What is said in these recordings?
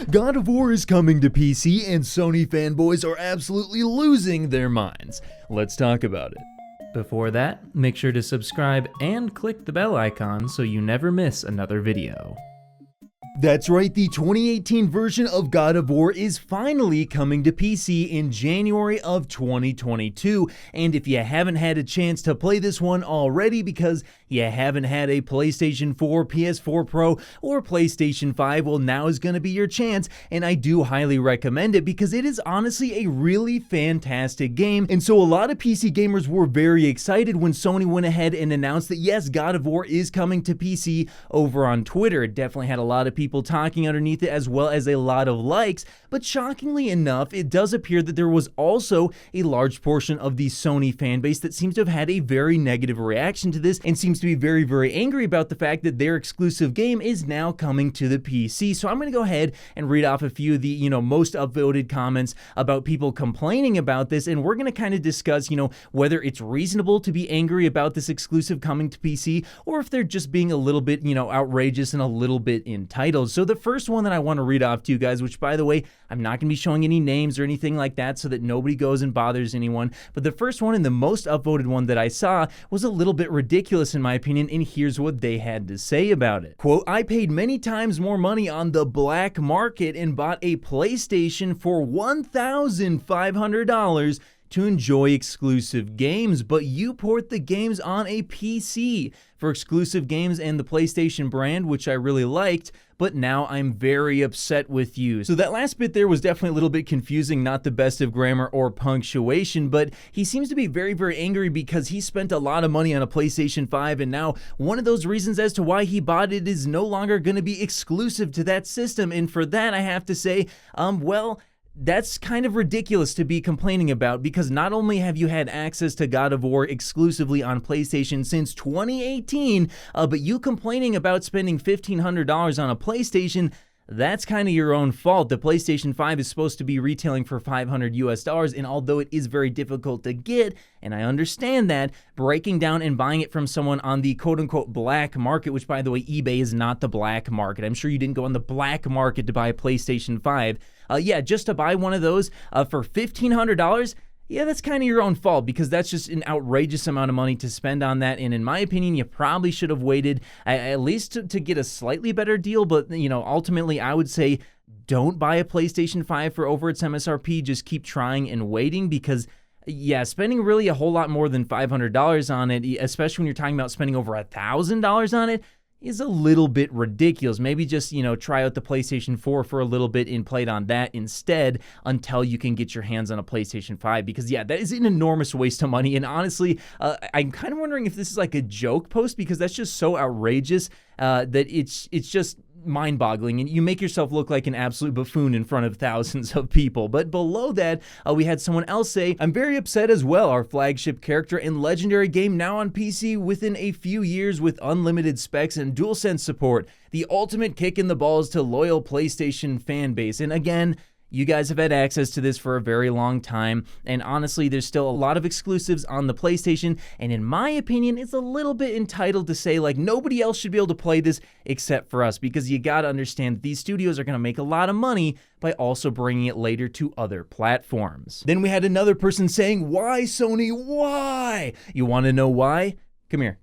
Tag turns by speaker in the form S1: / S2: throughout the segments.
S1: God of War is coming to PC and Sony fanboys are absolutely losing their minds. Let's talk about it.
S2: Before that, make sure to subscribe and click the bell icon so you never miss another video.
S1: That's right, the 2018 version of God of War is finally coming to PC in January of 2022, and if you haven't had a chance to play this one already because you haven't had a PlayStation 4, PS4 Pro, or PlayStation 5, well, now is going to be your chance, and I do highly recommend it because it is honestly a really fantastic game. And so a lot of PC gamers were very excited when Sony went ahead and announced that yes, God of War is coming to PC over on Twitter. It definitely had a lot of people talking underneath it as well as a lot of likes, but shockingly enough, it does appear that there was also a large portion of the Sony fan base that seems to have had a very negative reaction to this and seems to be very, very angry about the fact that their exclusive game is now coming to the PC. So I'm going to go ahead and read off a few of the, most upvoted comments about people complaining about this, and we're going to kind of discuss, whether it's reasonable to be angry about this exclusive coming to PC or if they're just being a little bit, outrageous and a little bit entitled. So the first one that I want to read off to you guys, which by the way, I'm not going to be showing any names or anything like that so that nobody goes and bothers anyone, but the first one and the most upvoted one that I saw was a little bit ridiculous in my opinion, and here's what they had to say about it. Quote, I paid many times more money on the black market and bought a PlayStation for $1,500 to enjoy exclusive games, but you port the games on a PC for exclusive games and the PlayStation brand, which I really liked, but now I'm very upset with you. So that last bit there was definitely a little bit confusing, not the best of grammar or punctuation, but he seems to be very, very angry because he spent a lot of money on a PlayStation 5, and now one of those reasons as to why he bought it is no longer going to be exclusive to that system, and for that I have to say, well, that's kind of ridiculous to be complaining about because not only have you had access to God of War exclusively on PlayStation since 2018, but you complaining about spending $1,500 on a PlayStation, that's kind of your own fault. The PlayStation 5 is supposed to be retailing for $500 US, and although it is very difficult to get, and I understand that, breaking down and buying it from someone on the quote-unquote black market, which by the way, eBay is not the black market. I'm sure you didn't go on the black market to buy a PlayStation 5. Just to buy one of those for $1,500, yeah, that's kind of your own fault because that's just an outrageous amount of money to spend on that. And in my opinion, you probably should have waited at least to get a slightly better deal. But, ultimately, I would say don't buy a PlayStation 5 for over its MSRP. Just keep trying and waiting because, yeah, spending really a whole lot more than $500 on it, especially when you're talking about spending over $1,000 on it, is a little bit ridiculous. Maybe just, try out the PlayStation 4 for a little bit and play it on that instead until you can get your hands on a PlayStation 5 because, yeah, that is an enormous waste of money. And honestly, I'm kind of wondering if this is like a joke post because that's just so outrageous that it's just mind-boggling, and you make yourself look like an absolute buffoon in front of thousands of people. But below that, we had someone else say, I'm very upset as well. Our flagship character and legendary game now on PC within a few years with unlimited specs and DualSense support. The ultimate kick in the balls to loyal PlayStation fan base. And again, you guys have had access to this for a very long time, and honestly, there's still a lot of exclusives on the PlayStation, and in my opinion, it's a little bit entitled to say, like, nobody else should be able to play this except for us, because you gotta understand that these studios are gonna make a lot of money by also bringing it later to other platforms. Then we had another person saying, why, Sony, why? You wanna know why? Come here.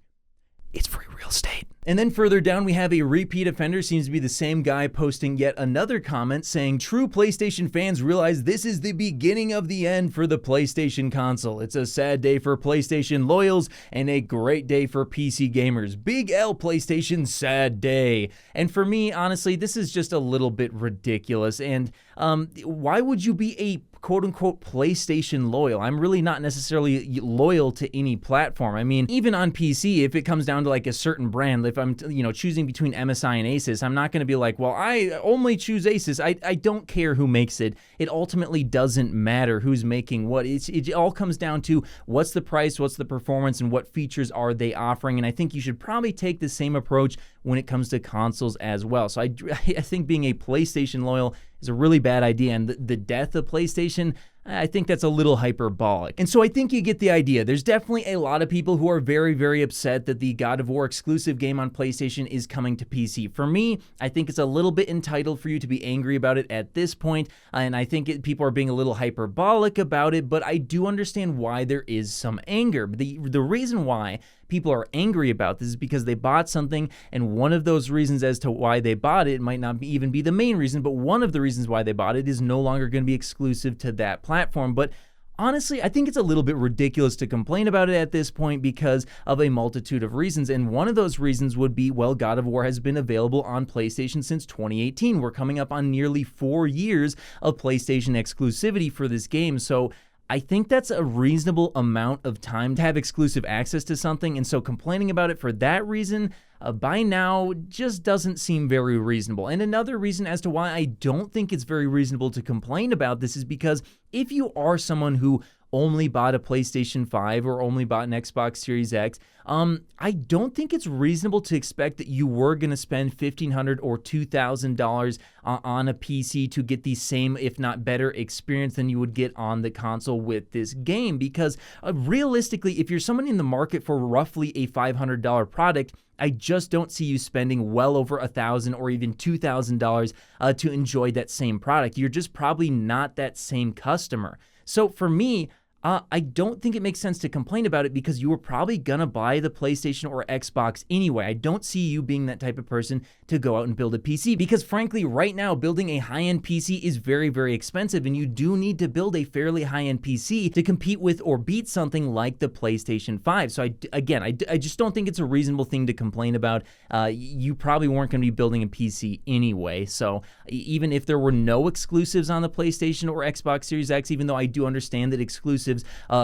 S1: It's free real estate. And then further down, we have a repeat offender, seems to be the same guy, posting yet another comment saying, true PlayStation fans realize this is the beginning of the end for the PlayStation console. It's a sad day for PlayStation loyals and a great day for PC gamers. Big L PlayStation, sad day. And for me, honestly, this is just a little bit ridiculous. And why would you be a quote-unquote PlayStation loyal? I'm really not necessarily loyal to any platform. I mean, even on PC, if it comes down to like a certain brand, if I'm choosing between MSI and Asus, I'm not going to be like, well, I only choose Asus. I don't care who makes it. It ultimately doesn't matter who's making what. It all comes down to what's the price, what's the performance, and what features are they offering. And I think you should probably take the same approach when it comes to consoles as well. So I think being a PlayStation loyal is a really bad idea, and the death of PlayStation, I think that's a little hyperbolic. And so I think you get the idea. There's definitely a lot of people who are very, very upset that the God of War exclusive game on PlayStation is coming to PC. For me, I think it's a little bit entitled for you to be angry about it at this point, and I think people are being a little hyperbolic about it, but I do understand why there is some anger. The reason why people are angry about this is because they bought something, and one of those reasons as to why they bought it might not even be the main reason, but one of the reasons why they bought it is no longer going to be exclusive to that platform. But honestly, I think it's a little bit ridiculous to complain about it at this point because of a multitude of reasons, and one of those reasons would be, well, God of War has been available on PlayStation since 2018. We're coming up on nearly 4 years of PlayStation exclusivity for this game, so I think that's a reasonable amount of time to have exclusive access to something, and so complaining about it for that reason by now just doesn't seem very reasonable. And another reason as to why I don't think it's very reasonable to complain about this is because if you are someone who only bought a PlayStation 5 or only bought an Xbox Series X, I don't think it's reasonable to expect that you were going to spend $1,500 or $2,000 on a PC to get the same, if not better, experience than you would get on the console with this game. Because realistically, if you're someone in the market for roughly a $500 product, I just don't see you spending well over $1,000 or even $2,000 to enjoy that same product. You're just probably not that same customer. So for me, I don't think it makes sense to complain about it because you were probably going to buy the PlayStation or Xbox anyway. I don't see you being that type of person to go out and build a PC because frankly, right now, building a high-end PC is very, very expensive, and you do need to build a fairly high-end PC to compete with or beat something like the PlayStation 5. So I just don't think it's a reasonable thing to complain about. You probably weren't going to be building a PC anyway. So even if there were no exclusives on the PlayStation or Xbox Series X, even though I do understand that exclusives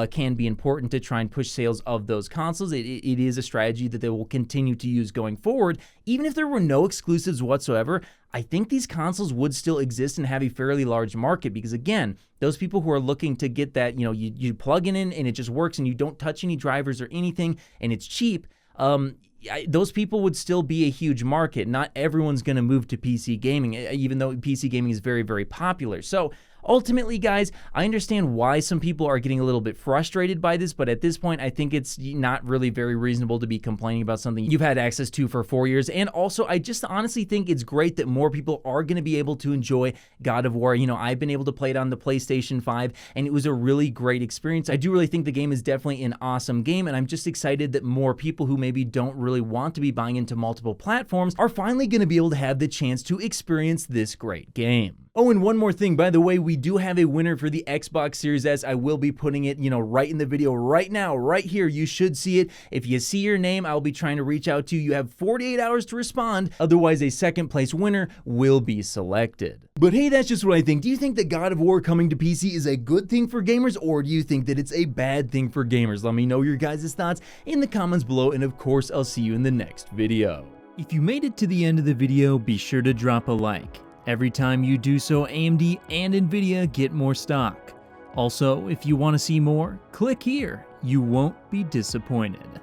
S1: can be important to try and push sales of those consoles, it is a strategy that they will continue to use going forward. Even if there were no exclusives whatsoever, I think these consoles would still exist and have a fairly large market because, again, those people who are looking to get that, you plug it in and it just works and you don't touch any drivers or anything and it's cheap, those people would still be a huge market. Not everyone's going to move to PC gaming, even though PC gaming is very, very popular. So ultimately, guys, I understand why some people are getting a little bit frustrated by this, but at this point, I think it's not really very reasonable to be complaining about something you've had access to for 4 years. And also, I just honestly think it's great that more people are going to be able to enjoy God of War. I've been able to play it on the PlayStation 5, and it was a really great experience. I do really think the game is definitely an awesome game, and I'm just excited that more people who maybe don't really want to be buying into multiple platforms are finally going to be able to have the chance to experience this great game. Oh, and one more thing, by the way, we do have a winner for the Xbox Series S. I will be putting it, right in the video right now, right here. You should see it. If you see your name, I'll be trying to reach out to you. You have 48 hours to respond. Otherwise, a second place winner will be selected. But hey, that's just what I think. Do you think that God of War coming to PC is a good thing for gamers, or do you think that it's a bad thing for gamers? Let me know your guys' thoughts in the comments below, and of course, I'll see you in the next video.
S2: If you made it to the end of the video, be sure to drop a like. Every time you do so, AMD and Nvidia get more stock. Also, if you want to see more, click here. You won't be disappointed.